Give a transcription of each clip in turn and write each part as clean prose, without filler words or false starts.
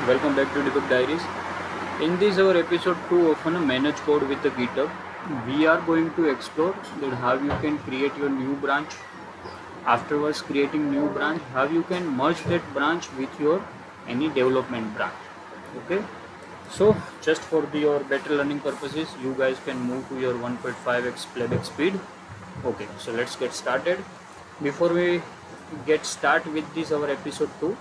welcome back to Debug Diaries. In this our episode 2 of manage code with the GitHub, we are going to explore that how you can create your new branch. Afterwards creating new branch, how you can merge that branch with your any development branch. Okay. So just for your better learning purposes, you guys can move to your 1.5x playback speed. Okay, so let's get started. Before we get start with this our episode 2,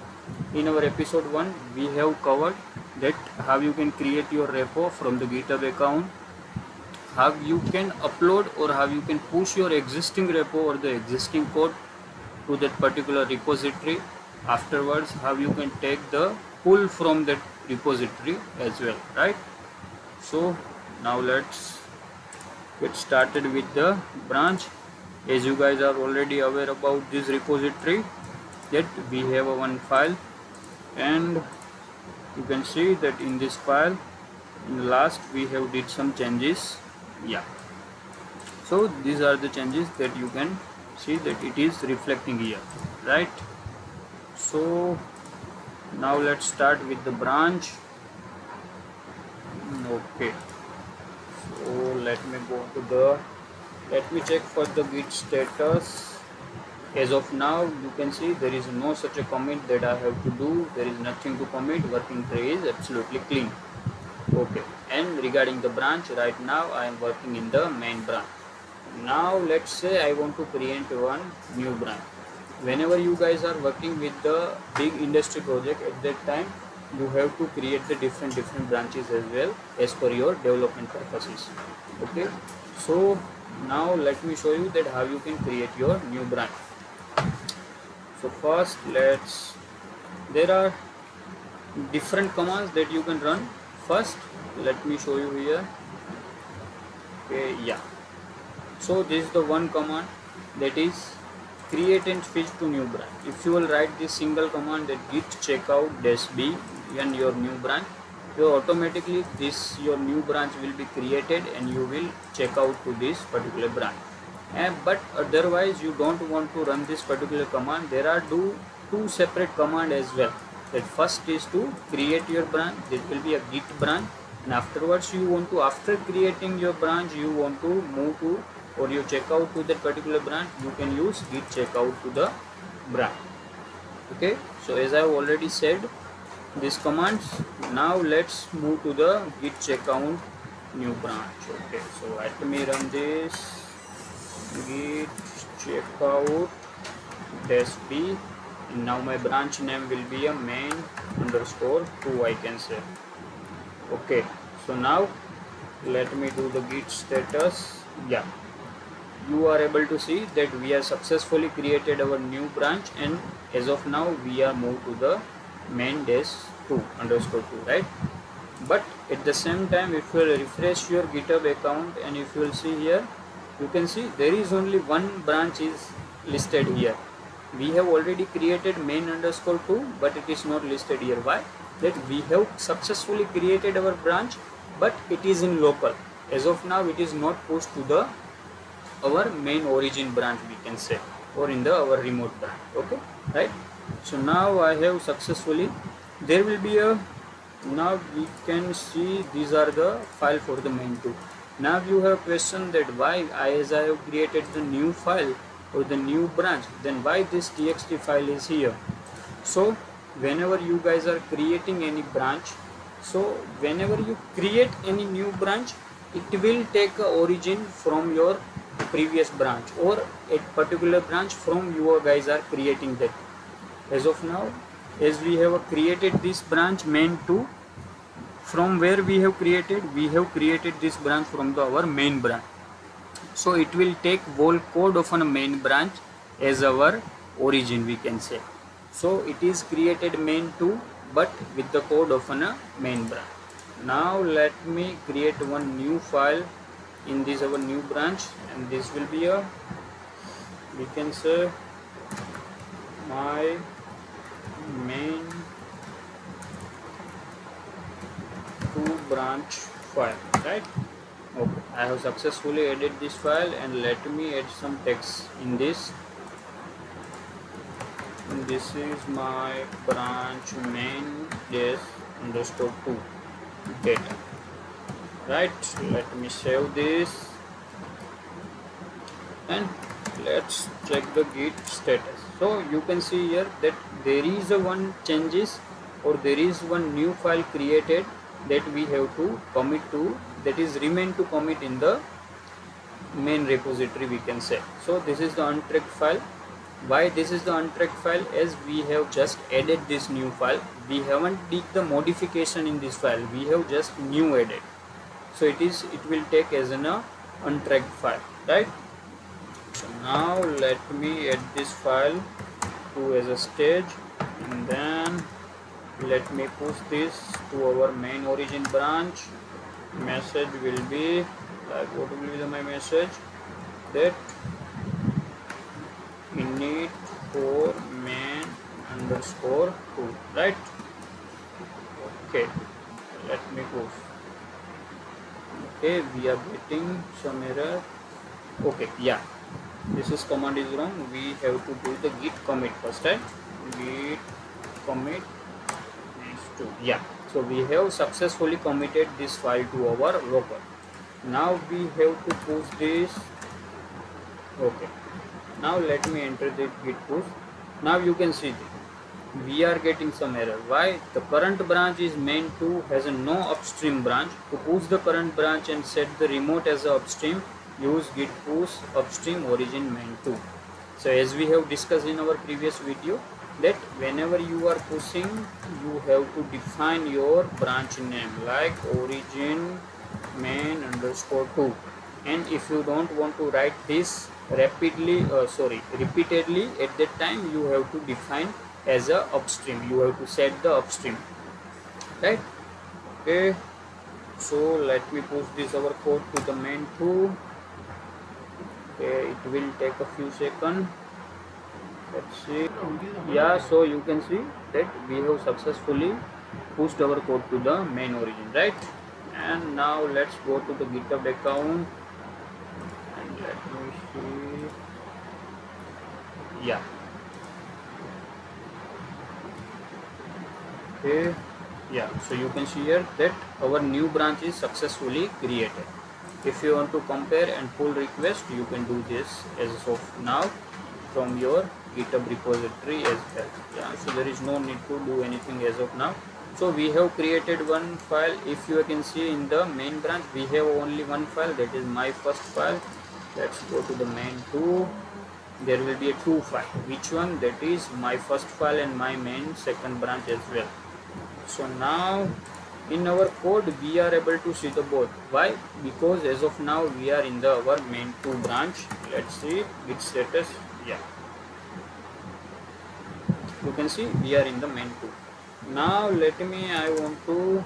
in our episode 1 we have covered that how you can create your repo from the GitHub account, how you can upload or how you can push your existing repo or the existing code to that particular repository. Afterwards, how you can take the pull from that repository as well, right? So now let's get started with the branch. As you guys are already aware about this repository, that we have a one file, and you can see that in this file in last we have did some changes. Yeah, so these are the changes that you can see that it is reflecting here, right? So now let's start with the branch. Okay, so let me go to the, let me check for the git status. As of now you can see there is no such a commit that I have to do. There is nothing to commit. Working tray is absolutely clean. Okay, and regarding the branch, right now I am working in the main branch. Now let's say I want to create one new branch. Whenever you guys are working with the big industry project, at that time you have to create the different branches as well as per your development purposes. Okay, so now let me show you that how you can create your new branch. So first there are different commands that you can run. First let me show you here. Okay, yeah, so this is the one command, that is create and switch to new branch. If you will write this single command, that git checkout -b and your new branch, so automatically this your new branch will be created and you will check out to this particular branch. But otherwise you don't want to run this particular command, there are two separate command as well. That first is to create your branch, this will be a git branch, and afterwards you want to, after creating your branch, you want to move to or you check out to that particular branch, you can use git checkout to the branch. Okay, so as I have already said these commands, now let's move to the git checkout new branch. Okay, so let me run this git checkout -b, and now my branch name will be a main_2, I can say. Okay, so now let me do the git status. Yeah, you are able to see that we have successfully created our new branch, and as of now we are moved to the main_2, right? But at the same time, if you will refresh your GitHub account and if you will see here, you can see there is only one branch is listed here. We have already created main_2, but it is not listed here. Why? That we have successfully created our branch, but it is in local. As of now it is not pushed to the our main origin branch, we can say, or in the our remote branch. Okay, right? So now I have successfully, there will be a, now we can see these are the file for the main2. Now you have question that why as I have created the new file or the new branch, then why this txt file is here? So whenever you guys are creating any branch, so whenever you create any new branch, it will take a origin from your previous branch or a particular branch from you guys are creating that. As of now, as we have created this branch main2, from where we have created this branch from our main branch. So it will take whole code of a main branch as our origin, we can say. So it is created main2 but with the code of a main branch. Now let me create one new file in this our new branch, and this will be a, we can say, my main2 branch file, right? Okay, I have successfully added this file, and let me add some text in this. And this is my branch main underscore 2 data. Right, let me save this and let's check the git status. So you can see here that there is a one changes or there is one new file created that we have to commit to, that is remain to commit in the main repository, we can say. So this is the untracked file. Why this is the untracked file? As we have just added this new file, we haven't did the modification in this file, we have just new added, so it will take as an untracked file, right? So now let me add this file to as a stage, and then let me push this to our main origin branch. Message will be like, what will be my message? That init for main underscore 2, right? Okay, let me push. Okay, we are getting some error. Okay, yeah, this is command is wrong. We have to do the git commit first, right? Git commit next to, yeah. So we have successfully committed this file to our local. Now we have to push this. Okay, now let me enter the git push. Now you can see that we are getting some error. Why? The current branch is main 2 has a no upstream branch. To push the current branch and set the remote as a upstream, use git push upstream origin main 2. So as we have discussed in our previous video, that whenever you are pushing, you have to define your branch name like origin main underscore 2, and if you don't want to write this repeatedly at that time, you have to define as a upstream, you have to set the upstream, right? Okay, so let me push this our code to the main 2. Okay, it will take a few seconds. Let's see. Yeah, so you can see that we have successfully pushed our code to the main origin, right? And now let's go to the GitHub account and let me see. Yeah, okay, yeah, so you can see here that our new branch is successfully created. If you want to compare and pull request, you can do this as of now from your GitHub repository as well. Yeah, so there is no need to do anything as of now. So we have created one file. If you can see in the main branch, we have only one file, that is my first file. Let's go to the main 2. There will be a 2 file. Which one? That is my first file and my main second branch as well. So now in our code we are able to see the both. Why? Because as of now we are in the our main 2 branch. Let's see git status. Yeah, you can see we are in the main 2. Now let me, I want to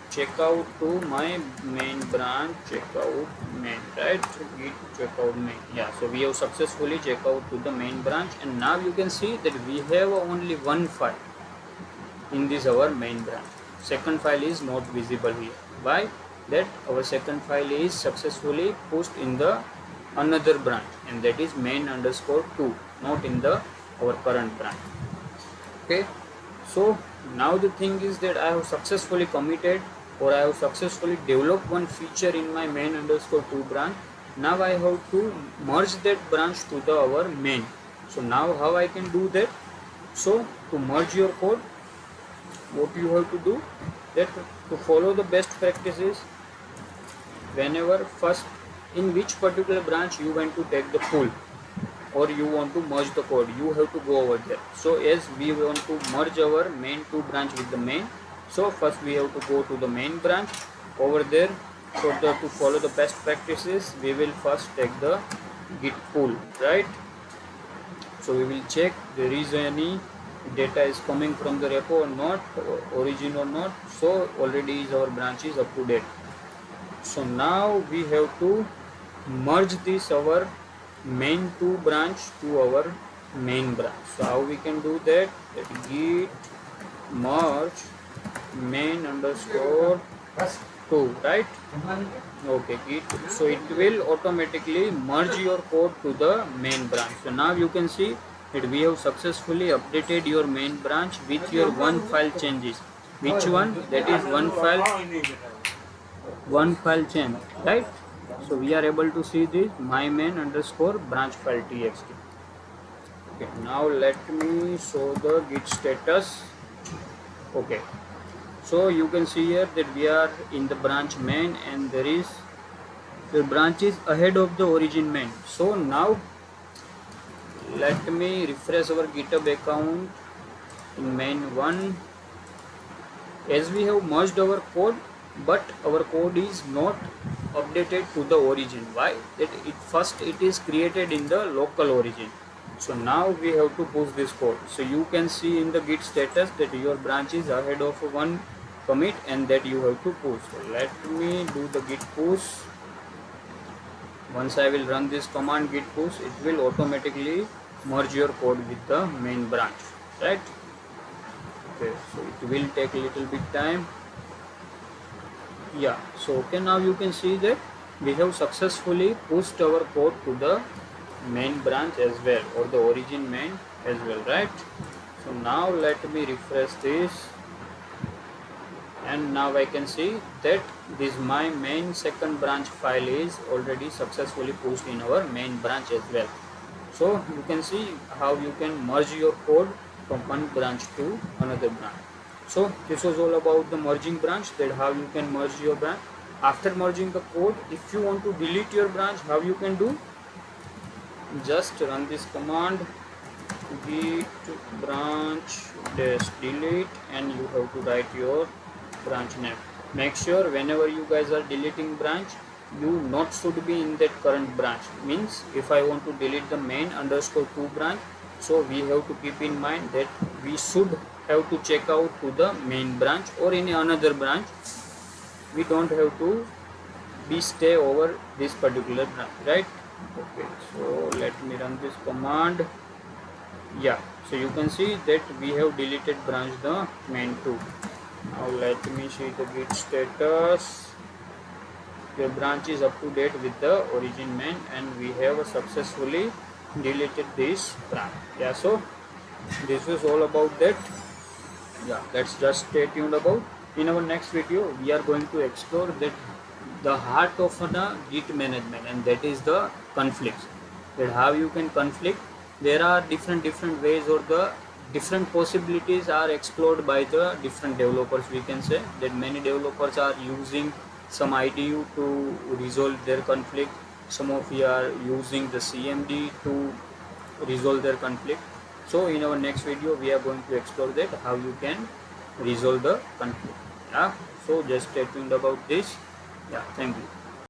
check out to my main branch, checkout main, right? Git checkout main. Yeah, so we have successfully checked out to the main branch, and now you can see that we have only one file in this our main branch. Second file is not visible here. Why? That our second file is successfully pushed in the another branch, and that is main underscore 2, not in the our current branch. Okay, so now the thing is that I have successfully committed, or I have successfully developed one feature in my main underscore 2 branch. Now I have to merge that branch to the our main. So now how I can do that? So to merge your code, what you have to do, that to follow the best practices, whenever first in which particular branch you want to take the pull or you want to merge the code, you have to go over there. So as we want to merge our main 2 branch with the main, so first we have to go to the main branch over there. So to follow the best practices, we will first take the git pull, right? So we will check there is any data is coming from the repo or not, origin or not. So already is our branch is up to date. So now we have to merge this our main 2 branch to our main branch. So how we can do that? That git merge main underscore 2, right? Okay, git. So it will automatically merge your code to the main branch. So now you can see that we have successfully updated your main branch with your one file changes. Which one? That is one file chain, right? So we are able to see this my main underscore branch file txt. Okay, now let me show the git status. Okay, so you can see here that we are in the branch main and there is the branch is ahead of the origin main. So now let me refresh our GitHub account in main 1, as we have merged our code, but our code is not updated to the origin. Why? That it is created in the local origin. So now we have to push this code. So you can see in the git status that your branch is ahead of one commit and that you have to push. So let me do the git push. Once I will run this command git push, it will automatically merge your code with the main branch, right? Okay, so it will take a little bit time. Yeah, so okay, now you can see that we have successfully pushed our code to the main branch as well, or the origin main as well, right? So now let me refresh this, and now I can see that this my main second branch file is already successfully pushed in our main branch as well. So you can see how you can merge your code from one branch to another branch. So this was all about the merging branch, that how you can merge your branch. After merging the code, if you want to delete your branch, how you can do? Just run this command git branch dash delete and you have to write your branch name. Make sure whenever you guys are deleting branch, you not should be in that current branch. Means if I want to delete the main underscore 2 branch, so we have to keep in mind that we should have to check out to the main branch or any another branch. We don't have to be stay over this particular branch, right? Okay, so let me run this command. Yeah, so you can see that we have deleted branch the main 2. Now let me see the git status. Your branch is up to date with the origin main and we have successfully deleted this branch. Yeah, so this was all about that. Yeah, let's just stay tuned about. In our next video, we are going to explore that the heart of the git management, and that is the conflicts. That how you can conflict. There are different ways, or the different possibilities are explored by the different developers. We can say that many developers are using some IDU to resolve their conflict. Some of you are using the CMD to resolve their conflict. So in our next video, we are going to explore that how you can resolve the conflict. Yeah, so just stay tuned about this. Yeah, thank you.